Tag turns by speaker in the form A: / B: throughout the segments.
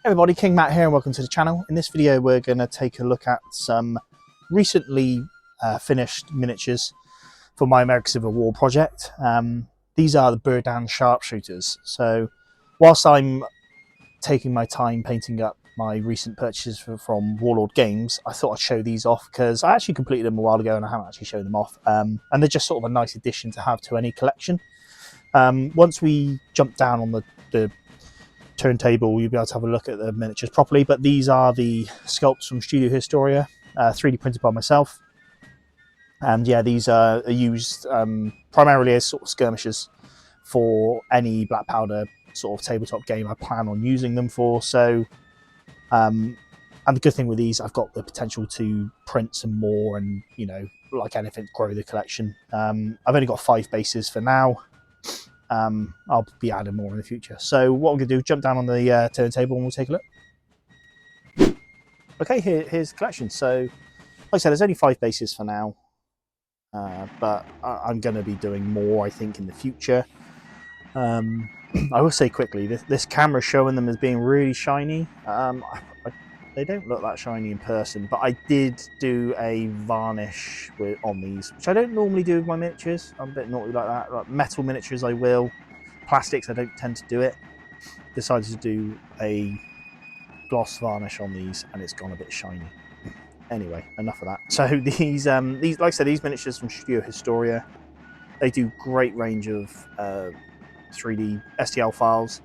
A: Everybody, King Matt here and welcome to the channel. In this video we're going to take a look at some recently finished miniatures for my American Civil War project. These are the Berdan Sharpshooters. So whilst I'm taking my time painting up my recent purchases from Warlord Games, I thought I'd show these off because I actually completed them a while ago and I haven't actually shown them off. And they're just sort of a nice addition to have to any collection. Once we jump down on the turntable, you'll be able to have a look at the miniatures properly. But these are the sculpts from Studio Historia, 3D printed by myself. And yeah, these are used primarily as sort of skirmishers for any black powder sort of tabletop game I plan on using them for. So, and the good thing with these, I've got the potential to print some more and, you know, like anything, grow the collection. I've only got 5 bases for now. I'll be adding more in the future. So what I'm going to do, jump down on the turntable and we'll take a look. Okay, here's the collection. So like I said, there's only 5 bases for now, but I'm going to be doing more, I think, in the future. I will say quickly, this camera showing them as being really shiny. They don't look that shiny in person, but I did do a varnish on these, which I don't normally do with my miniatures. I'm a bit naughty like that. Like metal miniatures I will, plastics I don't tend to do it. Decided to do a gloss varnish on these and it's gone a bit shiny. Anyway, enough of that. So these like I said, these miniatures from Studio Historia, they do great range of 3D STL files,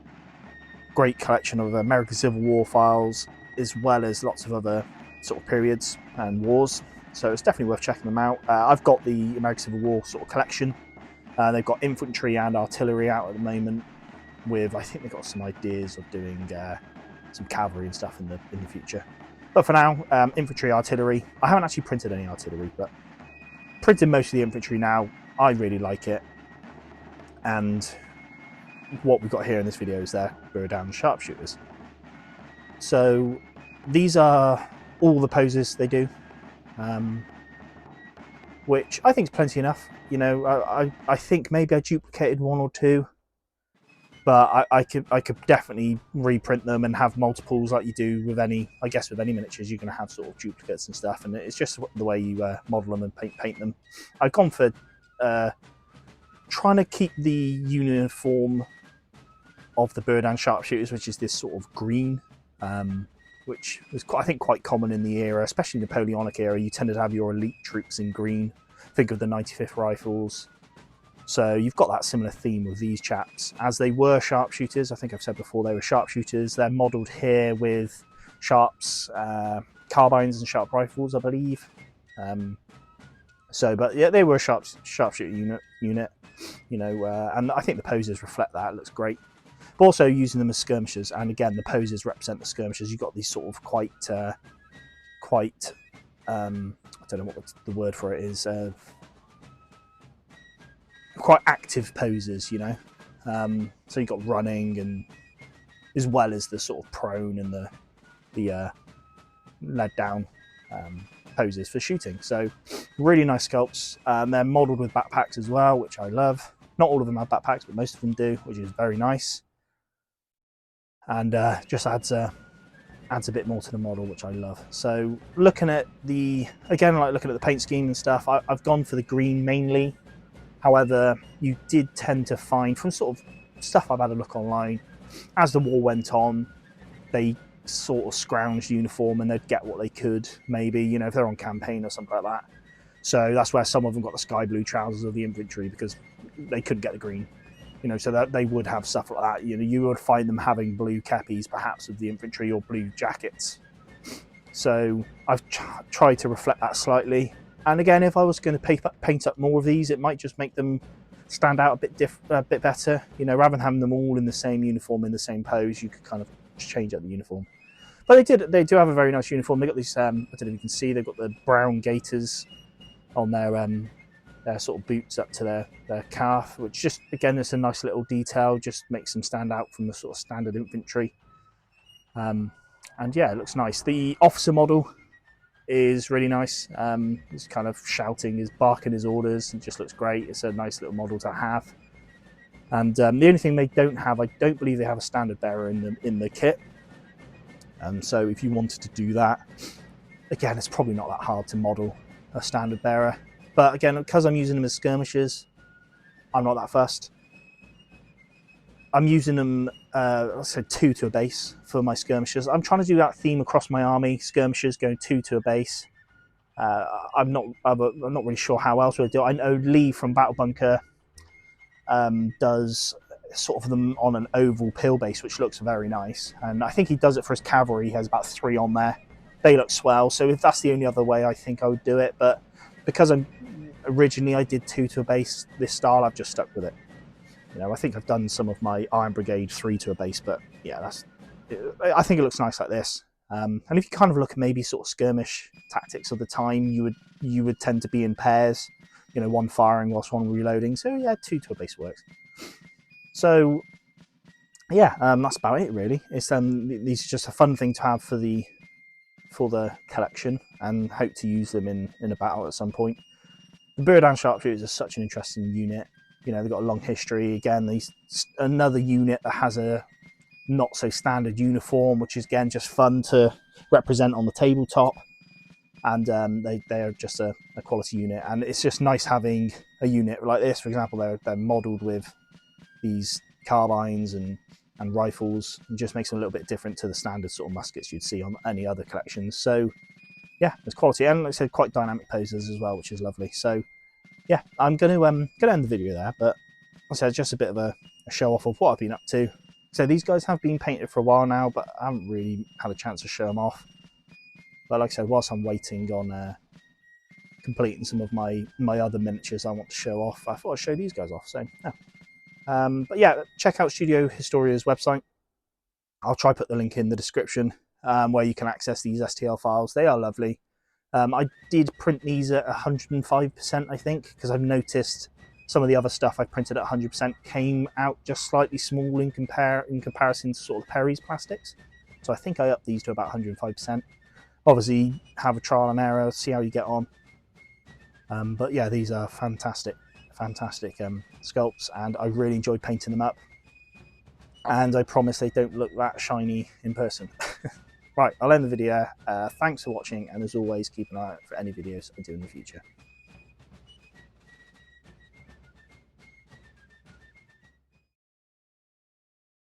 A: great collection of American Civil War files, as well as lots of other sort of periods and wars. So it's definitely worth checking them out. I've got the American Civil War sort of collection. They've got infantry and artillery out at the moment. With, I think they've got some ideas of doing some cavalry and stuff in the future. But for now, infantry, artillery. I haven't actually printed any artillery, but printed most of the infantry now. I really like it. And what we've got here in this video is their Berdan Sharpshooters. So these are all the poses they do, which I think is plenty enough. You know, I think maybe I duplicated 1 or 2, but I could definitely reprint them and have multiples like you do with any, I guess with any miniatures, you're going to have sort of duplicates and stuff, and it's just the way you model them and paint them. I've gone for trying to keep the uniform of the Berdan Sharpshooters, which is this sort of green, which was I think quite common in the era, especially Napoleonic era. You tended to have your elite troops in green. Think of the 95th Rifles. So you've got that similar theme with these chaps, as they were sharpshooters. I think I've said before they were sharpshooters. They're modelled here with sharps, carbines and sharp rifles, I believe. But yeah, they were a sharpshooter unit, you know, and I think the poses reflect that. It looks great. But also using them as skirmishers, and again, the poses represent the skirmishers. You've got these sort of quite I don't know what the word for it is, quite active poses, you know. So you've got running, and as well as the sort of prone and the led down poses for shooting. So really nice sculpts. They're modelled with backpacks as well, which I love. Not all of them have backpacks, but most of them do, which is very nice. And just adds a bit more to the model, which I love. So looking at again, like looking at the paint scheme and stuff, I've gone for the green mainly. However, you did tend to find, from sort of stuff I've had a look online, as the war went on, they sort of scrounged uniform and they'd get what they could, maybe, you know, if they're on campaign or something like that. So that's where some of them got the sky blue trousers of the infantry because they couldn't get the green. You know, so that they would have stuff like that. You know, you would find them having blue cappies, perhaps, of the infantry, or blue jackets. So I've tried to reflect that slightly. And again, if I was going to paint up more of these, it might just make them stand out a bit better. You know, rather than having them all in the same uniform, in the same pose, you could kind of change up the uniform. But they do have a very nice uniform. They've got these, I don't know if you can see, they've got the brown gaiters on their sort of boots up to their calf, which just, again, it's a nice little detail, just makes them stand out from the sort of standard infantry. And yeah, it looks nice. The officer model is really nice. He's kind of shouting, he's barking his orders, it just looks great. It's a nice little model to have. And the only thing they don't have, I don't believe they have a standard bearer in the kit. So if you wanted to do that, again, it's probably not that hard to model a standard bearer. But again, because I'm using them as skirmishers, I'm not that fussed. I'm using them, let's say 2 to a base for my skirmishers. I'm trying to do that theme across my army, skirmishers going 2 to a base. I'm not really sure how else we'll do it. I know Lee from Battle Bunker does sort of them on an oval pill base, which looks very nice. And I think he does it for his cavalry. He has about 3 on there. They look swell. So if that's the only other way, I think I would do it. But because originally I did 2 to a base this style, I've just stuck with it. You know, I think I've done some of my Iron Brigade 3 to a base, but yeah, I think it looks nice like this. And if you kind of look at maybe sort of skirmish tactics of the time, you would tend to be in pairs, you know, one firing whilst one reloading. So yeah, 2 to a base works. So yeah, that's about it really. It's these are just a fun thing to have for the collection, and hope to use them in a battle at some point. The Berdan Sharpshooters are such an interesting unit. You know, they've got a long history. Again, another unit that has a not so standard uniform, which is again just fun to represent on the tabletop. And they are just a quality unit, and it's just nice having a unit like this. For example, they're modelled with these carbines and rifles, and just makes them a little bit different to the standard sort of muskets you'd see on any other collections. So yeah, there's quality, and like I said, quite dynamic poses as well, which is lovely. So yeah, I'm going to end the video there, but like I said, just a bit of a show off of what I've been up to. So these guys have been painted for a while now, but I haven't really had a chance to show them off. But like I said, whilst I'm waiting on completing some of my other miniatures I want to show off, I thought I'd show these guys off. So yeah. But yeah, check out Studio Historia's website. I'll try put the link in the description where you can access these STL files. They are lovely. I did print these at 105%, I think, because I've noticed some of the other stuff I printed at 100% came out just slightly small in comparison to sort of Perry's plastics. So I think I upped these to about 105%. Obviously, have a trial and error, see how you get on. But yeah, these are fantastic sculpts, and I really enjoyed painting them up. And I promise they don't look that shiny in person. Right, I'll end the video. Thanks for watching, and as always, keep an eye out for any videos I do in the future.